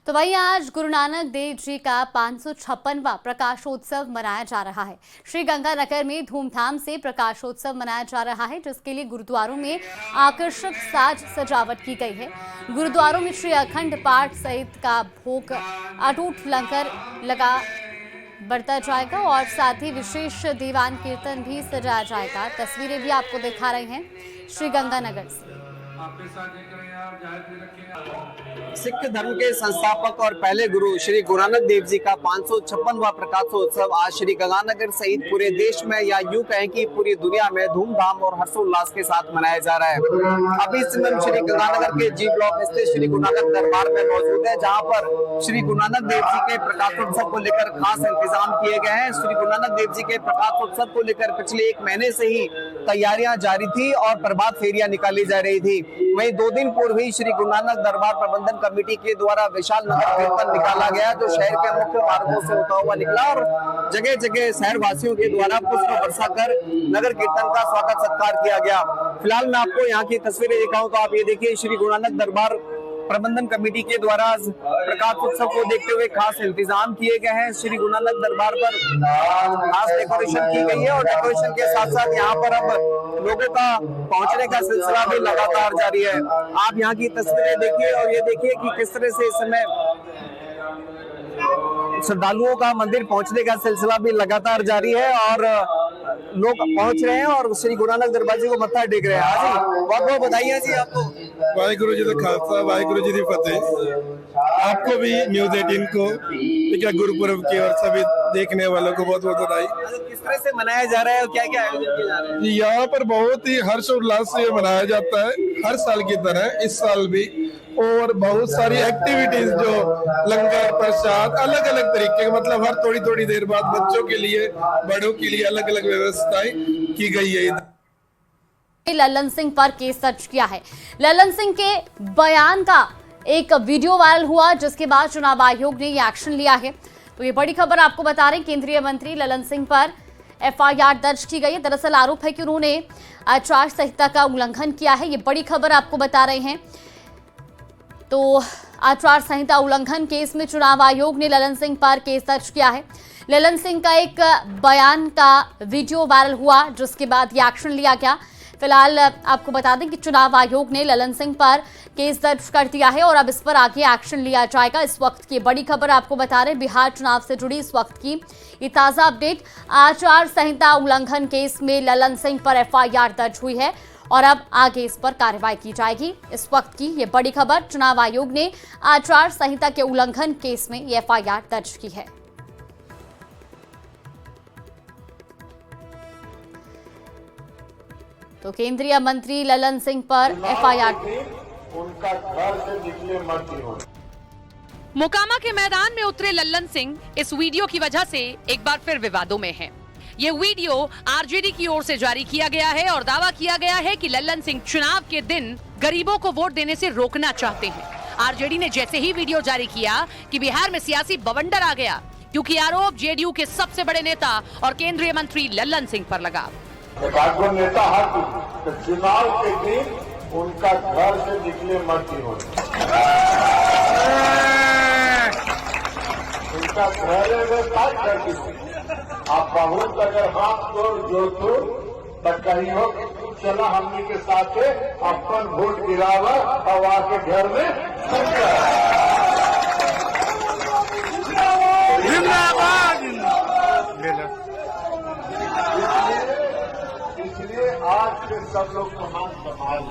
तो वहीं आज गुरु नानक देव जी का 556वां प्रकाशोत्सव मनाया जा रहा है। श्री गंगानगर में धूमधाम से प्रकाशोत्सव मनाया जा रहा है, जिसके लिए गुरुद्वारों में आकर्षक साज सजावट की गई है। गुरुद्वारों में श्री अखंड पाठ सहित का भोग अटूट लंगर लगा बरता जाएगा और साथ ही विशेष दीवान कीर्तन भी सजाया जाएगा। तस्वीरें भी आपको दिखा रहे हैं श्री गंगानगर से। सिख धर्म के संस्थापक और पहले गुरु श्री गुरु नानक देव जी का 556वां प्रकाशोत्सव आज श्री गंगानगर सहित पूरे देश में या यूं कहें कि पूरी दुनिया में धूमधाम और हर्षोल्लास के साथ मनाया जा रहा है। अभी इस समय श्री गंगानगर के जी ब्लॉक स्थित श्री गुरु नानक दरबार में मौजूद है, जहां पर श्री गुरु नानक देव जी के प्रकाशोत्सव को लेकर खास इंतजाम किए गए हैं। श्री गुरु नानक देव जी के प्रकाशोत्सव को लेकर पिछले 1 महीने से ही तैयारियां जारी थी और प्रभात फेरियां निकाली जा रही थी। वहीं 2 दिन पूर्व ही श्री गुरु नानक दरबार प्रबंधन कमेटी के द्वारा विशाल नगर कीर्तन निकाला गया, जो शहर के मुख्य मार्गों से होता हुआ निकला और जगह जगह शहर वासियों के द्वारा पुष्प बरसा कर नगर कीर्तन का स्वागत सत्कार किया गया। फिलहाल मैं आपको यहाँ की तस्वीरें दिखाऊं तो आप ये देखिए, श्री गुरु नानक दरबार प्रबंधन कमेटी के द्वारा प्रकाश उत्सव को देखते हुए खास इंतजाम किए गए हैं। श्री गुरु नानक दरबार पर खास डेकोरेशन की गई है और डेकोरेशन के साथ साथ यहाँ पर अब लोगों का पहुंचने का सिलसिला भी लगातार जारी है। आप यहाँ की तस्वीरें देखिए और ये देखिए कि किस तरह से इस समय श्रद्धालुओं का मंदिर पहुंचने का सिलसिला भी लगातार जारी है और लोग पहुंच रहे हैं और श्री गुरु नानक दरबार जी को मत्था टेक रहे हैं। हाँ जी, बहुत बहुत बधाई जी आपको। वाहिगुरु जी का खालसा, वाहिगुरु जी की फतेह। आपको भी न्यूज़ 18 को गुरुपुरब की और सभी देखने वालों को बहुत बहुत बधाई। किस तरह से मनाया जा रहा है और क्या क्या आयोजन किए जा रहे हैं? यहाँ पर बहुत ही हर्ष उल्लास से मनाया जाता है, हर साल की तरह इस साल भी, और बहुत सारी एक्टिविटीज जो लंगर प्रसाद अलग अलग तरीके के, मतलब हर थोड़ी थोड़ी देर बाद बच्चों के लिए बड़ों के लिए अलग अलग व्यवस्थाएं की गई है। लल्लन सिंह पर केस दर्ज किया है। लल्लन सिंह के बयान का एक वीडियो वायरल हुआ, जिसके बाद चुनाव आयोग ने ये एक्शन लिया है। तो ये बड़ी खबर आपको बता रहे हैं, केंद्रीय मंत्री लल्लन सिंह पर एफआईआर दर्ज की गई है। दरअसल आरोप है कि उन्होंने आचार संहिता का उल्लंघन किया है। ये बड़ी खबर आपको बता रहे हैं। तो आचार संहिता उल्लंघन केस में चुनाव आयोग ने लल्लन सिंह पर केस दर्ज किया है। लल्लन सिंह का एक बयान का वीडियो वायरल हुआ, जिसके बाद ये एक्शन लिया गया। फिलहाल आपको बता दें कि चुनाव आयोग ने लल्लन सिंह पर केस दर्ज कर दिया है और अब इस पर आगे एक्शन लिया जाएगा। इस वक्त की बड़ी खबर आपको बता रहे हैं, बिहार चुनाव से जुड़ी इस वक्त की ये ताज़ा अपडेट। आचार संहिता उल्लंघन केस में लल्लन सिंह पर एफआईआर दर्ज हुई है और अब आगे इस पर कार्रवाई की जाएगी। इस वक्त की ये बड़ी खबर, चुनाव आयोग ने आचार संहिता के उल्लंघन केस में ये एफआईआर दर्ज की है। तो केंद्रीय मंत्री लल्लन सिंह पर एफआईआर। उनका घर से निकले मर्जी हो। मोकामा के मैदान में उतरे लल्लन सिंह इस वीडियो की वजह से एक बार फिर विवादों में हैं। ये वीडियो आरजेडी की ओर से जारी किया गया है और दावा किया गया है कि लल्लन सिंह चुनाव के दिन गरीबों को वोट देने से रोकना चाहते हैं। आरजेडी ने जैसे ही वीडियो जारी किया कि बिहार में सियासी बवंडर आ गया, क्योंकि आरोप जेडीयू के सबसे बड़े नेता और केंद्रीय मंत्री लल्लन सिंह पर लगा। नेता तो चुनाव के दिन उनका घर से निकले मर्जी हो। उनका घर में बात करती आप बहुत अगर हाथ जोड़ तो कहीं हो चला हमनी के साथ अपन वोट गिरावा और आके घर में इसलिए आज के सब लोग समान संभाल।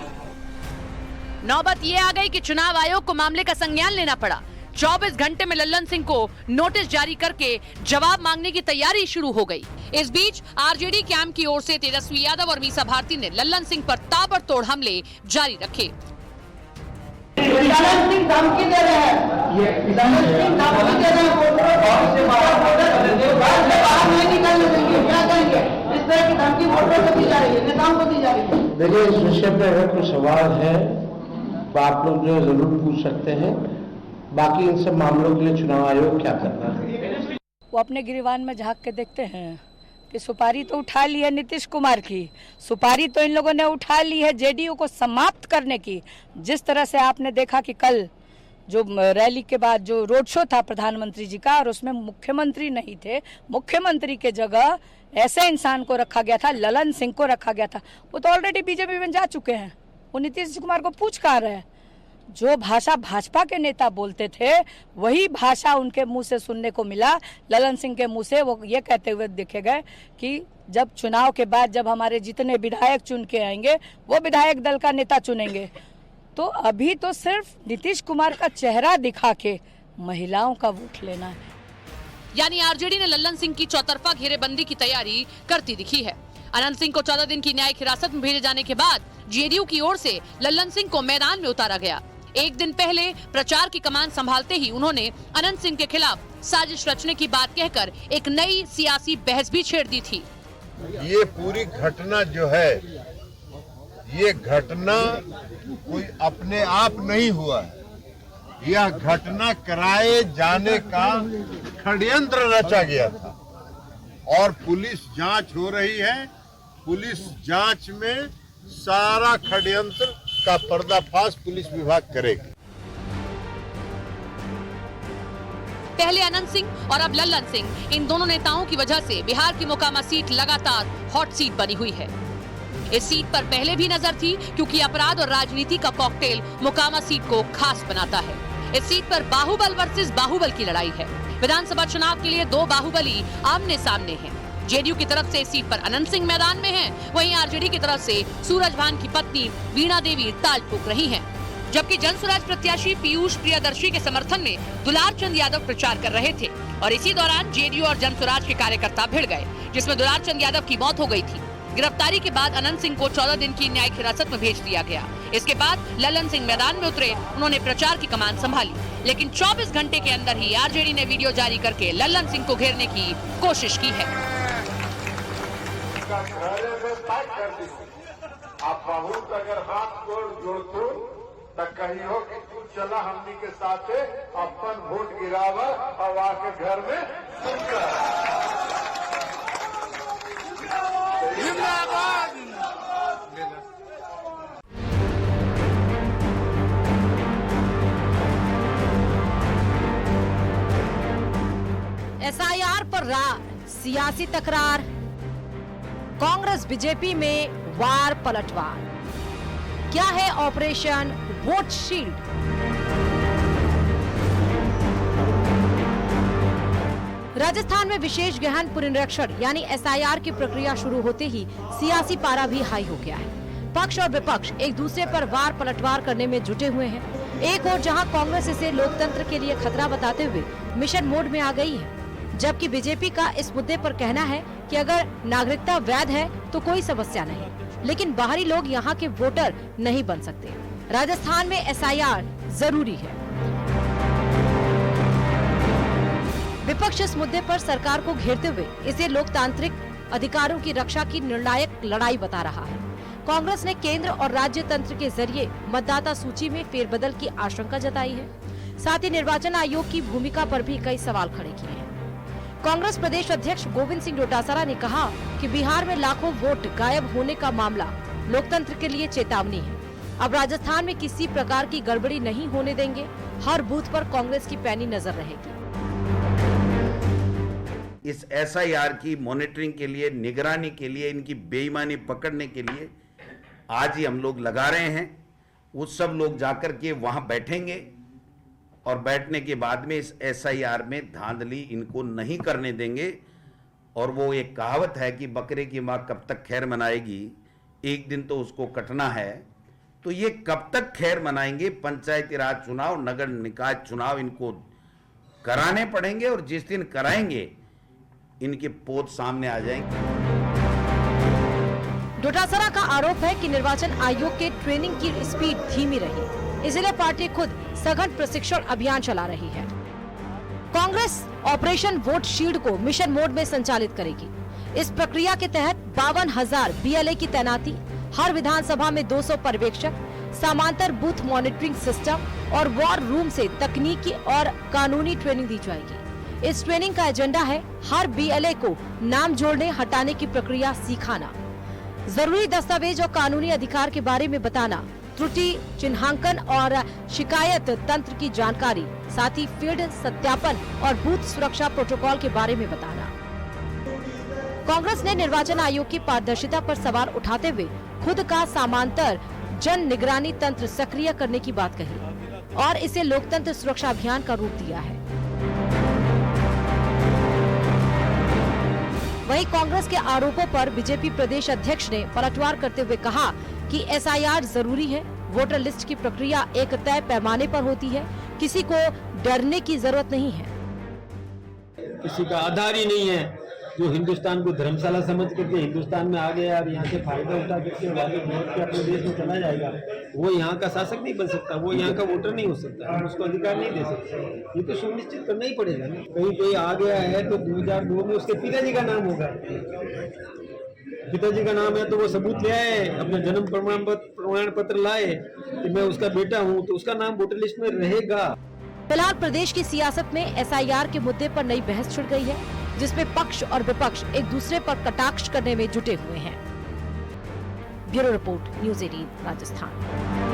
नौबत ये आ गई कि चुनाव आयोग को मामले का संज्ञान लेना पड़ा। 24 घंटे में लल्लन सिंह को नोटिस जारी करके जवाब मांगने की तैयारी शुरू हो गई। इस बीच आरजेडी कैंप की ओर से तेजस्वी यादव और मीसा भारती ने लल्लन सिंह पर ताबड़तोड़ हमले जारी रखे। लल्लन सिंह धमकी दे रहे हैं, लल्लन सिंह धमकी दे रहे हैं, बाहर नहीं निकलने देंगे, क्या करेंगे? इस तरह की धमकी वोटरों को दी जा रही है, नेताओं को दी जा रही है। देखिए, इस विषय पे अगर कोई सवाल है तो आप लोग जो जरूर पूछ सकते हैं। बाकी इन सब मामलों के लिए चुनाव आयोग क्या करना है, वो अपने गिरवान में झांक के देखते हैं कि सुपारी तो उठा ली है नीतीश कुमार की, सुपारी तो इन लोगों ने उठा ली है जेडीयू को समाप्त करने की। जिस तरह से आपने देखा कि कल जो रैली के बाद जो रोड शो था प्रधानमंत्री जी का, और उसमें मुख्यमंत्री नहीं थे, मुख्यमंत्री के जगह ऐसे इंसान को रखा गया था, ललन सिंह को रखा गया था। वो तो ऑलरेडी बीजेपी में जा चुके हैं, वो नीतीश कुमार को पूछ कहाँ रहे हैं। जो भाषा भाजपा के नेता बोलते थे वही भाषा उनके मुंह से सुनने को मिला। ललन सिंह के मुंह से वो ये कहते हुए देखे गए कि जब चुनाव के बाद जब हमारे जितने विधायक चुन के आएंगे वो विधायक दल का नेता चुनेंगे। तो अभी तो सिर्फ नीतीश कुमार का चेहरा दिखा के महिलाओं का वोट लेना है। यानी आरजेडी ने लल्लन सिंह की चौतरफा घेरेबंदी की तैयारी करती दिखी है। अनंत सिंह को 14 दिन की न्यायिक हिरासत में भेजे जाने के बाद जेडीयू की ओर से लल्लन सिंह को मैदान में उतारा गया। एक दिन पहले प्रचार की कमान संभालते ही उन्होंने अनंत सिंह के खिलाफ साजिश रचने की बात कहकर एक नई सियासी बहस भी छेड़ दी थी। ये पूरी घटना जो है, ये घटना कोई अपने आप नहीं हुआ है, यह घटना कराए जाने का षड्यंत्र रचा गया था और पुलिस जांच हो रही है। पुलिस जांच में सारा षड्यंत्र का पर्दाफाश पुलिस विभाग करेगी। पहले अनंत सिंह और अब लल्लन सिंह, इन दोनों नेताओं की वजह से बिहार की मोकामा सीट लगातार हॉट सीट बनी हुई है। इस सीट पर पहले भी नजर थी क्योंकि अपराध और राजनीति का कॉकटेल मोकामा सीट को खास बनाता है। इस सीट पर बाहुबल वर्सेस बाहुबल की लड़ाई है। विधानसभा चुनाव के लिए दो बाहुबली आमने सामने हैं। जेडीयू की तरफ से इस सीट पर अनंत सिंह मैदान में हैं, वहीं आरजेडी की तरफ से सूरजभान की पत्नी वीणा देवी ताल ठोक रही हैं। जबकि जनसुराज प्रत्याशी पीयूष प्रियदर्शी के समर्थन में दुलार चंद यादव प्रचार कर रहे थे और इसी दौरान जेडीयू और जनसुराज के कार्यकर्ता भिड़ गए, जिसमें दुलार चंद यादव की मौत हो गई थी। गिरफ्तारी के बाद अनंत सिंह को 14 दिन की न्यायिक हिरासत में भेज दिया गया। इसके बाद लल्लन सिंह मैदान में उतरे, उन्होंने प्रचार की कमान संभाली, लेकिन 24 घंटे के अंदर ही आरजेडी ने वीडियो जारी करके लल्लन सिंह को घेरने की कोशिश की है। आप बहुत अगर हाथ जोड़ तो कही हो कि तू चला हमनी के साथ अपन वोट गिरावा और आके घर में एसआईआर पर सियासी तकरार, कांग्रेस बीजेपी में वार पलटवार। क्या है ऑपरेशन वोट शील्ड? राजस्थान में विशेष गहन पुनरीक्षण यानी एसआईआर की प्रक्रिया शुरू होते ही सियासी पारा भी हाई हो गया है। पक्ष और विपक्ष एक दूसरे पर वार पलटवार करने में जुटे हुए हैं। एक और जहां कांग्रेस इसे लोकतंत्र के लिए खतरा बताते हुए मिशन मोड में आ गई है, जबकि बीजेपी का इस मुद्दे पर कहना है कि अगर नागरिकता वैध है तो कोई समस्या नहीं, लेकिन बाहरी लोग यहाँ के वोटर नहीं बन सकते। राजस्थान में एसआईआर जरूरी है। विपक्ष इस मुद्दे पर सरकार को घेरते हुए इसे लोकतांत्रिक अधिकारों की रक्षा की निर्णायक लड़ाई बता रहा है। कांग्रेस ने केंद्र और राज्य तंत्र के जरिए मतदाता सूची में फेरबदल की आशंका जताई है। साथ ही निर्वाचन आयोग की भूमिका पर भी कई सवाल खड़े किए हैं। कांग्रेस प्रदेश अध्यक्ष गोविंद सिंह डोटासरा ने कहा कि बिहार में लाखों वोट गायब होने का मामला लोकतंत्र के लिए चेतावनी है। अब राजस्थान में किसी प्रकार की गड़बड़ी नहीं होने देंगे। हर बूथ पर कांग्रेस की पैनी नजर रहेगी। इस एसआईआर की मॉनिटरिंग के लिए, निगरानी के लिए, इनकी बेईमानी पकड़ने के लिए आज ही हम लोग लगा रहे हैं। वो सब लोग जाकर के वहां बैठेंगे और बैठने के बाद में इस एसआईआर में धांधली इनको नहीं करने देंगे। और वो एक कहावत है कि बकरे की माँ कब तक खैर मनाएगी, एक दिन तो उसको कटना है। तो ये कब तक खैर मनाएंगे? पंचायती राज चुनाव, नगर निकाय चुनाव इनको कराने पड़ेंगे और जिस दिन कराएंगे इनके पोत सामने आ जाएंगे। डोटासरा का आरोप है कि निर्वाचन आयोग के ट्रेनिंग की स्पीड धीमी रही, इसलिए पार्टी खुद सघन प्रशिक्षण अभियान चला रही है। कांग्रेस ऑपरेशन वोट शील्ड को मिशन मोड में संचालित करेगी। इस प्रक्रिया के तहत 52,000 बीएलए की तैनाती, हर विधानसभा में 200 पर्यवेक्षक, समांतर बूथ मॉनिटरिंग सिस्टम और वॉर रूम से तकनीकी और कानूनी ट्रेनिंग दी जाएगी। इस ट्रेनिंग का एजेंडा है हर बीएलए को नाम जोड़ने हटाने की प्रक्रिया सिखाना, जरूरी दस्तावेज और कानूनी अधिकार के बारे में बताना, त्रुटि चिन्हांकन और शिकायत तंत्र की जानकारी, साथ ही फील्ड सत्यापन और बूथ सुरक्षा प्रोटोकॉल के बारे में बताना। कांग्रेस ने निर्वाचन आयोग की पारदर्शिता पर सवाल उठाते हुए खुद का समांतर जन निगरानी तंत्र सक्रिय करने की बात कही और इसे लोकतंत्र सुरक्षा अभियान का रूप दिया है। वहीं कांग्रेस के आरोपों पर बीजेपी प्रदेश अध्यक्ष ने पलटवार करते हुए कहा कि एसआईआर जरूरी है, वोटर लिस्ट की प्रक्रिया एक तय पैमाने पर होती है, किसी को डरने की जरूरत नहीं है। किसी का आधार ही नहीं है। जो हिंदुस्तान को धर्मशाला समझ करके हिंदुस्तान में आ गया और यहाँ से फायदा उठा करके वाले वोट के अपने देश में चला जाएगा, वो यहाँ का शासक नहीं बन सकता, वो यहाँ का वोटर नहीं हो सकता, हम उसको अधिकार नहीं दे सकते। ये तो सुनिश्चित करना ही पड़ेगा ना। कहीं कोई आ गया है तो 2002 में उसके पिताजी का नाम होगा, पिताजी का नाम है तो वो सबूत ले आए, अपना जन्म प्रमाण पत्र लाए कि मैं उसका बेटा हूँ, तो उसका नाम वोटर लिस्ट में रहेगा। फिलहाल प्रदेश की सियासत में एसआईआर के मुद्दे पर नई बहस छिड़ गई है, जिसमें पक्ष और विपक्ष एक दूसरे पर कटाक्ष करने में जुटे हुए हैं। Bureau report, news 18 Rajasthan.